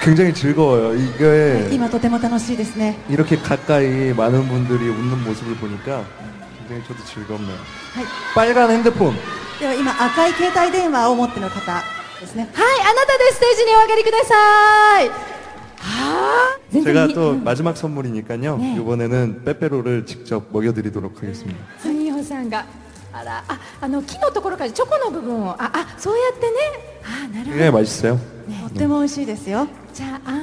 굉장히 즐거워요. 이게 今とても楽しいですね。 이렇게 가까이 많은 분들이 웃는 모습을 보니까 굉장히 저도 즐겁네요. はい。 빨간 핸드폰. では今赤い携帯電話を持っての方ですね。はい、あなたでステージにお上がりください。はあ、全 제가 然 또 마지막 선물이니까요. 네. 이번에는 빼빼로를 직접 먹여드리도록 하겠습니다. みほさんが、あら、木のところからチョコの部分を、そうやってね、なるほど。 굉장히 맛있어요. とっても美味しいですよ。じゃあ、いや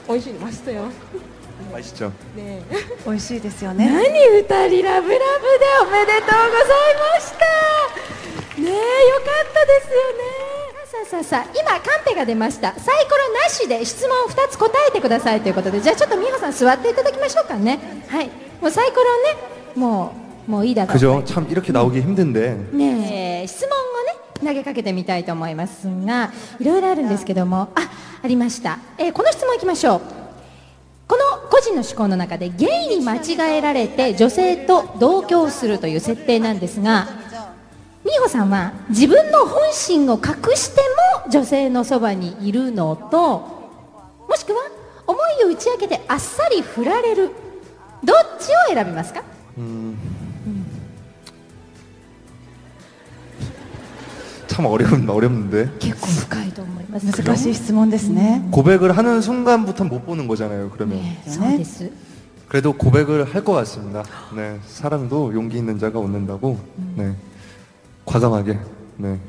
ー、美味しいましたよ。 맛있죠. ね美味しいですよえ、ね。何二人ラブラブでおめでとうございました。ねえ、よかったですよね。さあ、今カンペが出ました。サイコロなしで質問を2つ答えてくださいということで、じゃあちょっと美穂さん座っていただきましょうかね。はい、もうサイコロね、もういいだろう。 그죠? 참 이렇게 나오기 힘든데. ねえ、質問をね投げかけてみたいと思いますが、いろいろあるんですけども、ありました。この質問いきましょう。この個人の思考の中でゲイに間違えられて女性と同居するという設定なんですが、美穂さんは自分の本心を隠しても女性のそばにいるのと、もしくは思いを打ち明けてあっさり振られる、どっちを選びますか？ 참 어렵는데. 結構深いと思います。難しい質問ですね。 고백을 하는 순간부터 못 보는 거잖아요. 그러면. そうです。 그래도 고백을 할 것 같습니다. 네, 사랑도 용기 있는 자가 얻는다고. 네, 과감하게 네,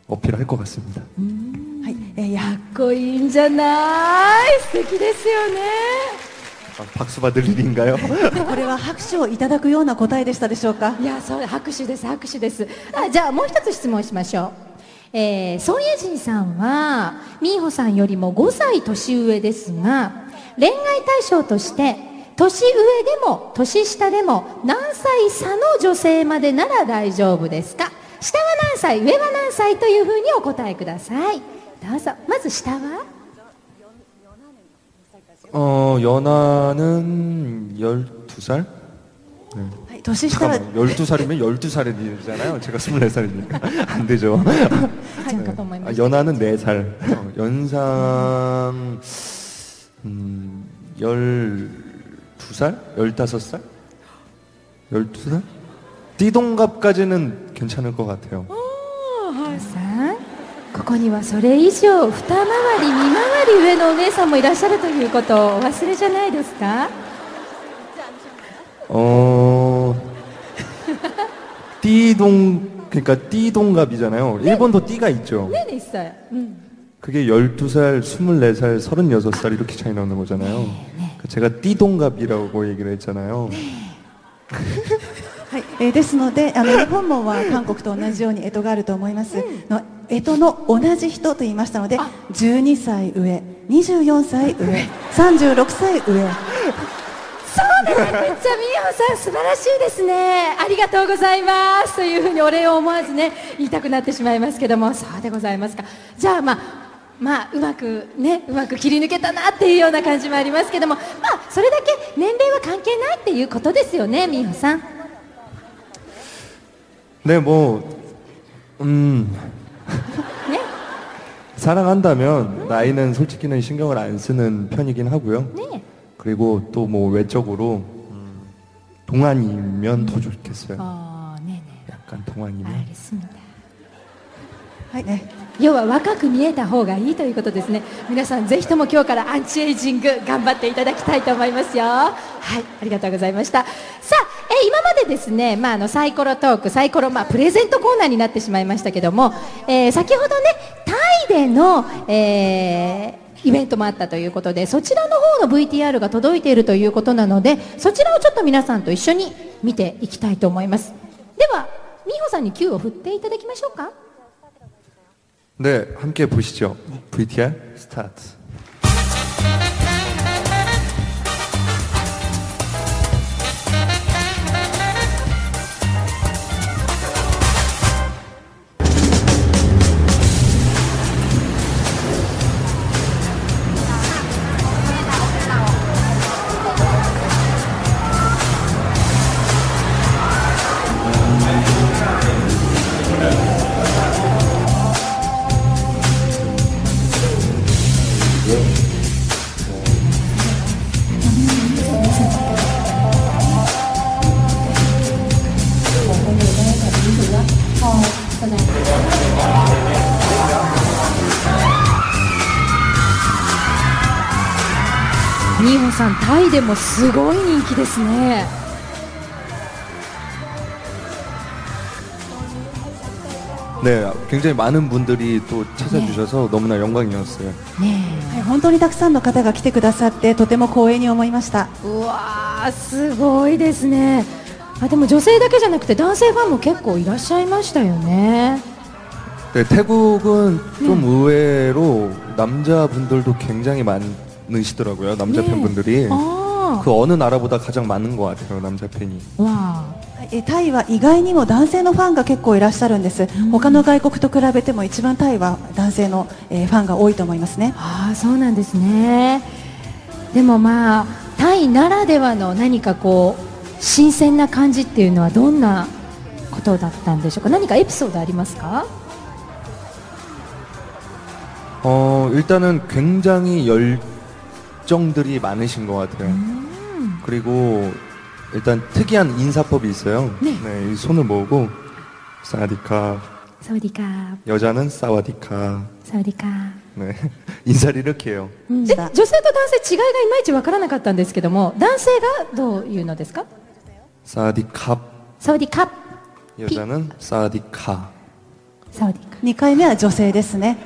어필할 것 같습니다. はい。かっこいいんじゃない？素敵ですよね。 박수 받을 일인가요? これは拍手をいただくような答えでしたでしょうか。いや、そう、拍手です、拍手です。じゃあもう一つ質問しましょう。ソン・イェジンさんはミーホさんよりも5歳年上ですが、恋愛対象として年上でも年下でも何歳差の女性までなら大丈夫ですか？下は何歳、上は何歳というふうにお答えください。どうぞ。まず下は연하는 12살? 네. はい。年下は 12살이면 12살이잖아요. 제가 24살이니까. 안 되죠. ちゃんかと思います。 연하는 4살. 연상, 12살? 15살? 12살? 띠동갑까지는 괜찮을 것 같아요. さん、ここにはそれ以上二回り二回り上のお姉さんもいらっしゃるということをお忘れじゃないですか？ 그러니까 띠동갑이잖아요. 일본도 띠가 있죠. 네, 있어요. 그게 12살, 24살, 36살 이렇게 차이 나는 거잖아요. 제가 띠동갑이라고 얘기를 했잖아요. はい。ですので、日本もは韓国と同じように干支があると思います。干支の同じ人と言いましたので、12歳上、24歳上、36歳上。そうです。めっちゃみやさん素晴らしいですね。ありがとうございますというふうにお礼を思わずね言いたくなってしまいますけども、そうでございますか。じゃあまあうまく切り抜けたなっていうような感じもありますけども、それだけ年齢は関係ないっていうことですよね、みやさん。 네, 사랑한다면 나이는 솔직히는 신경을 안 쓰는 편이긴 하고요. 네. 그리고 또 뭐 외적으로 동안이면 더 좋겠어요. 네네. 약간 동안이면. 알겠습니다. はいね。要は若く見えた方がいいということですね。皆さんぜひとも今日からアンチエイジング頑張っていただきたいと思いますよ。はい、ありがとうございました。さあ、今までですね、サイコロトーク、サイコロプレゼントコーナーになってしまいましたけども、先ほどねタイでの、イベントもあったということで、そちらの方の VTR が届いているということなので、そちらをちょっと皆さんと一緒に見ていきたいと思います。では美穂さんに Q を振っていただきましょうか。 네, 함께 보시죠. VTR 스타트. さん、タイでもすごい人気ですね。 네, 굉장히 많은 분들이 또 찾아주셔서 너무나 영광이었어요. はい、本当にたくさんの方が来てくださってとても光栄に思いました。うわー、すごいですね。あ、でも女性だけじゃなくて男性ファンも結構いらっしゃいましたよね。 네, 태국은 좀 의외로 남자분들도 굉장히 많으시더라고요. 남자 네. 팬분들이. あ 그 어느 나라보다 가장 많은 것 같아요, 남자 팬이. ー、わタイは意外にも男性のファンが結構いらっしゃるんです。他の外国と比べても一番タイは男性のファンが多いと思いますね。あー、そうなんですね。でもまあタイならではの何かこう新鮮な感じっていうのはどんなことだったんでしょうか。何かエピソードありますか。 일단은 굉장히 열정들이 많으신 것 같아요. 그리고 일단 특이한 인사법이 있어요. 네. 네, 이 손을 모으고 사와디카. サワディカー、 여자는 사와디카. サワディカー。 네, 인사를 이렇게 해요. 女性と男性違いがいまいちわからなかったんですけども、男性がどういうのですか。 사와디캅. サワディカ、 여자는 사와디카. サワディカ。 2回目は女性ですね。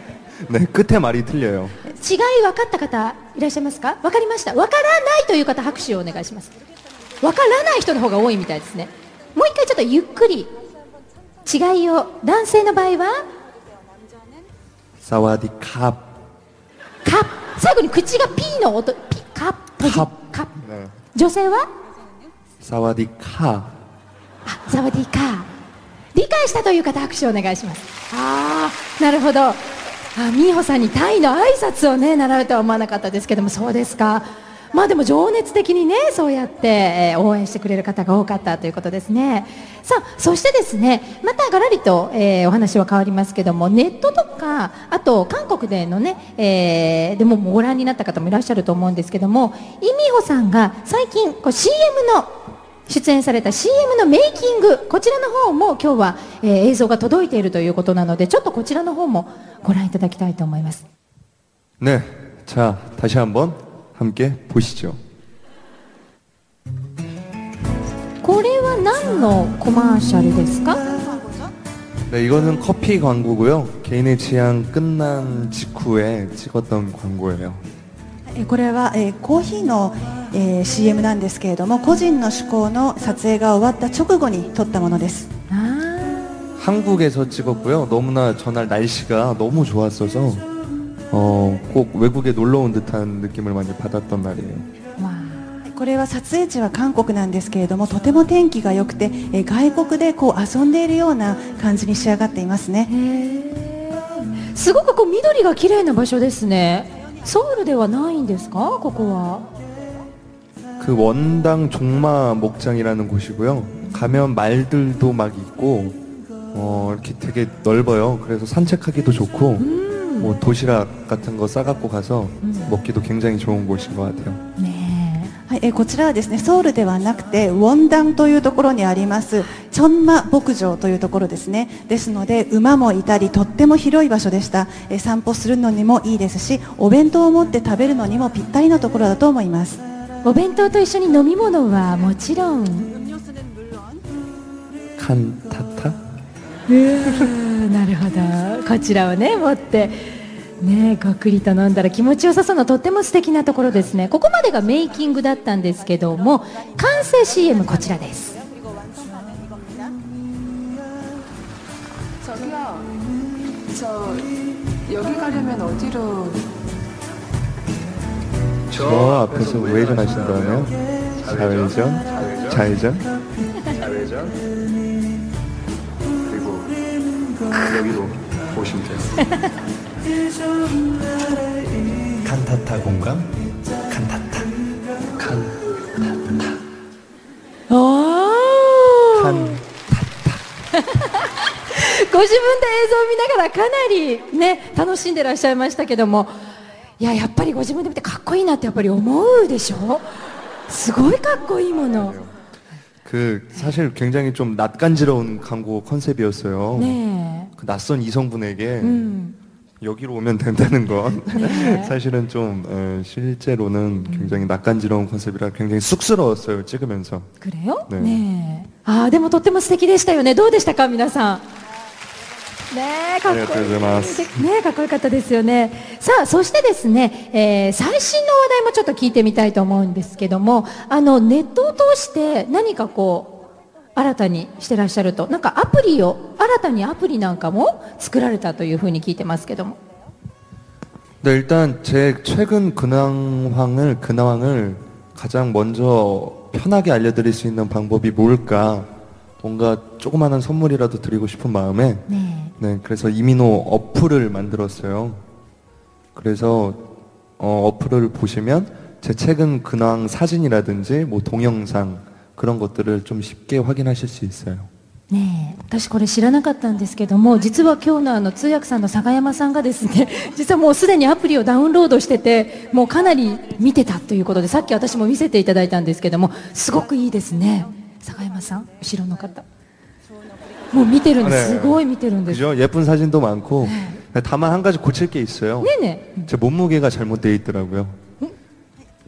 네, 끝에 말이 틀려요. 違い分かった方いらっしゃいますか。分かりました。分からないという方拍手をお願いします。分からない人の方が多いみたいですね。もう一回ちょっとゆっくり違いを。男性の場合は 사와디캅. カッ、最後に口が P の音、ピカッ、閉じカッカッ。 네. 女性は 사와디카. あ、サワディカー。理解したという方拍手をお願いします。ああ、なるほど。あ、ミーホさんにタイの挨拶をね習うとは思わなかったですけども、そうですか。まあでも情熱的にねそうやって、応援してくれる方が多かったということですね。さあ、そしてですね、またがらりと、お話は変わりますけども、ネットとかあと韓国でのね、でもご覧になった方もいらっしゃると思うんですけども、イ・ミーホさんが最近こう CM の出演された CM のメイキング、こちらの方も今日は、映像が届いているということなので、ちょっとこちらの方もご覧いただきたいと思います。 네, 자 다시 한번 함께 보시죠. これは何のコマーシャルですか。 네, 이거는 커피 광고고요. 개인의 취향 끝난 직후에 찍었던 광고예요. これはコーヒーのCM なんですけれども、個人の趣向の撮影が終わった直後に撮ったものです。 한국에서 찍었고요. 너무나 전날 날씨가 너무 좋았어서 꼭 외국에 놀러 온 듯한 느낌을 많이 받았던 날이에요. これは撮影地は韓国なんですけれども、とても天気が良くて外国でこう遊んでいるような感じに仕上がっていますね。すごくこう緑が綺麗な場所ですね。ソウルではないんですか、ここは。 그 원당 종마 목장이라는 곳이고요. 가면 말들도 막 있고 이렇게 되게 넓어요. 그래서 산책하기도 좋고 뭐 도시락 같은 거 싸갖고 가서 먹기도 굉장히 좋은 곳인 것 같아요. はい、こちらはですね、ソウルではなくてウォンダンというところにありますチョンマ牧場というところですね。ですので馬もいたりとっても広い場所でした。散歩するのにもいいですし、お弁当を持って食べるのにもぴったりなところだと思います。お弁当と一緒に飲み物はもちろん。 칸타타? なるほど。こちらをね持ってね、ごくりと飲んだら気持ちよさそうなとっても素敵なところですね。ここまでがメイキングだったんですけども、完成 CM こちらです。 저기요, 저 여기 가려면 어디로? 저 앞에서 우회전하신다면 좌회전, 좌회전, 좌회전 그리고 여기로 보시면 돼요. 칸타타 공감, 칸타타, 칸타타, おー、 칸. ご自分で映像を見ながらかなりね楽しんでらっしゃいましたけども、いや、やっぱりご自分で見てかっこいいなってやっぱり思うでしょ。すごいかっこいいもの。 그 사실 굉장히 좀 낯간지러운 광고 컨셉이었어요. 네. 그 낯선 이성분에게 여기로 오면 된다는 건 네. 사실은 좀 실제로는 굉장히 낯간지러운 컨셉이라 굉장히 쑥스러웠어요 찍으면서. 그래요? 네. ねえ。ああ、でもとっても素敵でしたよね。どうでしたか、皆さん。ねえ、かっこいい。ありがとうございますねえ、かっこよかったですよね。さあ、そしてですね、最新の話題もちょっと聞いてみたいと思うんですけども、ネットを通して何かこう、新たにしてらっしゃると、なんか新たにアプリなんかも作られたというふうに聞いてますけども。 네, 일단 제 최근 근황을 가장 먼저 편하게 알려드릴 수 있는 방법이 뭘까? 뭔가 조그마한 선물이라도 드리고 싶은 마음에 네. 네, 그래서 이민호 어플을 만들었어요. 그래서 어플을 보시면 제 최근 근황 사진이라든지 뭐 동영상 그런 것들을 좀 쉽게 확인하실 수 있어요. ねえ、私これ知らなかったんですけども、実は今日の通訳さんの坂山さんがですね、実はもうすでにアプリをダウンロードしてて、もうかなり見てたということで、さっき私も見せていただいたんですけども、すごくいいですね。坂山さん、後ろの方。もう見てるんです。すごい見てるんです。 그죠? 예쁜 사진도 많고 다만 한 가지 고칠 게 있어요. ねえねえ、 제 몸무게가 잘못되어 있더라고요.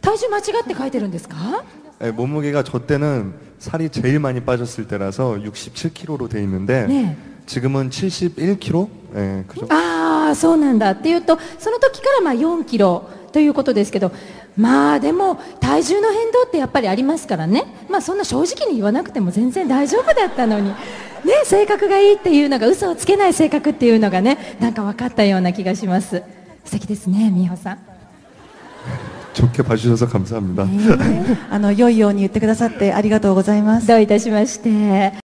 体重間違って書いてるんですか？ 네, 몸무게가 저 때는 살이 제일 많이 빠졌을 때라서 67kg로 돼 있는데 네. 지금은 71kg? 네, 그죠? ああ、そうなんだっていうと、その時からまあ4キロということですけど、まあでも体重の変動ってやっぱりありますからね。まあそんな正直に言わなくても全然大丈夫だったのに。ね、性格がいいっていうのが、嘘をつけない性格っていうのがね、なんか分かったような気がします。素敵ですね、美穂さん。 좋게 봐주셔서 감사합니다. 良いように言ってくださってありがとうございます。どういたしまして。